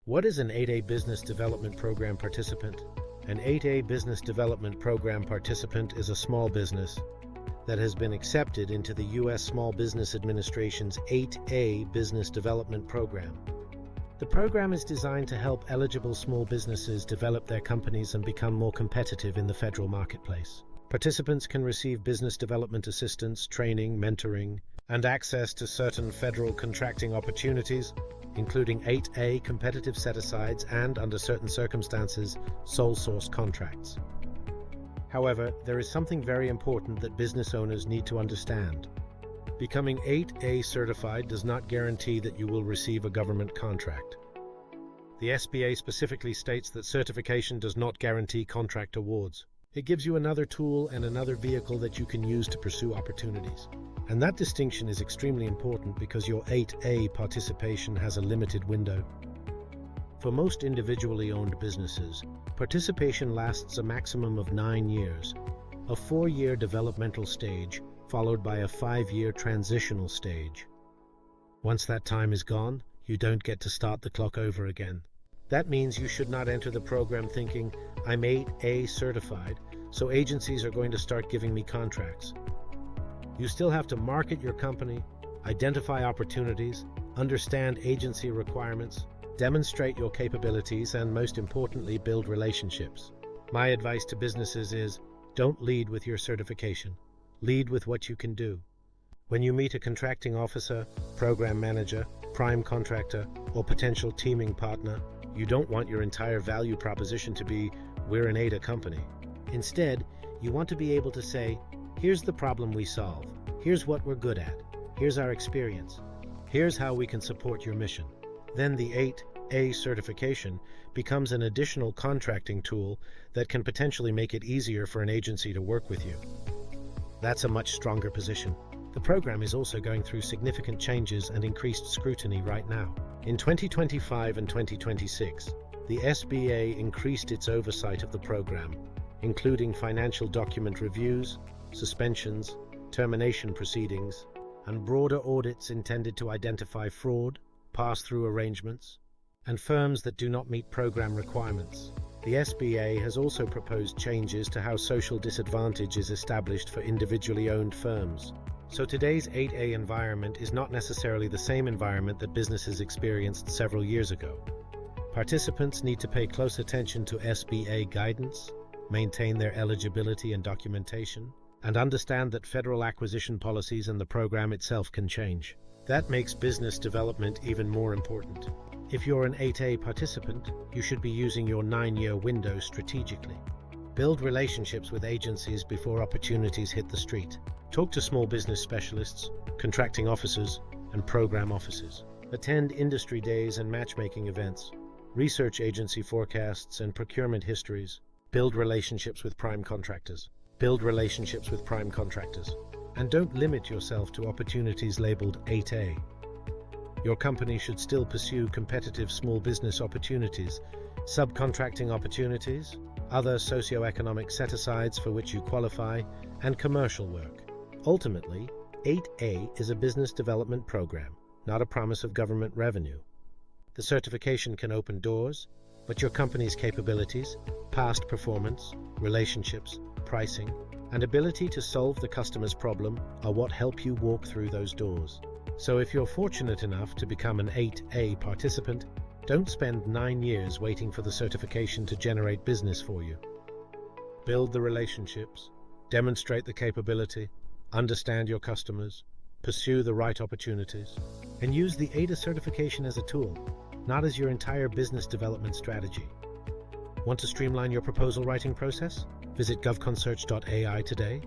What is an 8A Business Development Program participant? An 8A Business Development Program participant is a small business that has been accepted into the U.S. Small Business Administration's 8A Business Development Program. The program is designed to help eligible small businesses develop their companies and become more competitive in the federal marketplace. Participants can receive business development assistance, training, mentoring, and access to certain federal contracting opportunities, including 8A competitive set-asides and, under certain circumstances, sole source contracts. However, there is something very important that business owners need to understand. Becoming 8A certified does not guarantee that you will receive a government contract. The SBA specifically states that certification does not guarantee contract awards. It gives you another tool and another vehicle that you can use to pursue opportunities. And that distinction is extremely important because your 8A participation has a limited window. For most individually owned businesses, participation lasts a maximum of 9 years, a 4-year developmental stage followed by a 5-year transitional stage. Once that time is gone, you don't get to start the clock over again. That means you should not enter the program thinking, I'm 8A certified, so agencies are going to start giving me contracts. You still have to market your company, identify opportunities, understand agency requirements, demonstrate your capabilities, and most importantly, build relationships. My advice to businesses is, don't lead with your certification. Lead with what you can do. When you meet a contracting officer, program manager, prime contractor, or potential teaming partner, you don't want your entire value proposition to be, we're an ADA company. Instead, you want to be able to say, here's the problem we solve. Here's what we're good at. Here's our experience. Here's how we can support your mission. Then the 8A certification becomes an additional contracting tool that can potentially make it easier for an agency to work with you. That's a much stronger position. The program is also going through significant changes and increased scrutiny right now. In 2025 and 2026, the SBA increased its oversight of the program, including financial document reviews, suspensions, termination proceedings, and broader audits intended to identify fraud, pass-through arrangements, and firms that do not meet program requirements. The SBA has also proposed changes to how social disadvantage is established for individually owned firms. So today's 8A environment is not necessarily the same environment that businesses experienced several years ago. Participants need to pay close attention to SBA guidance, maintain their eligibility and documentation, and understand that federal acquisition policies and the program itself can change. That makes business development even more important. If you're an 8A participant, you should be using your 9-year window strategically. Build relationships with agencies before opportunities hit the street. Talk to small business specialists, contracting officers, and program officers. Attend industry days and matchmaking events. Research agency forecasts and procurement histories. Build relationships with prime contractors. Build relationships with prime contractors. And don't limit yourself to opportunities labeled 8A. Your company should still pursue competitive small business opportunities, subcontracting opportunities, other socioeconomic set-asides for which you qualify, and commercial work. Ultimately, 8A is a business development program, not a promise of government revenue. The certification can open doors, but your company's capabilities, past performance, relationships, pricing, and ability to solve the customer's problem are what help you walk through those doors. So if you're fortunate enough to become an 8A participant, don't spend 9 years waiting for the certification to generate business for you. Build the relationships, demonstrate the capability, understand your customers, pursue the right opportunities, and use the ADA certification as a tool, not as your entire business development strategy. Want to streamline your proposal writing process? Visit govconsearch.ai today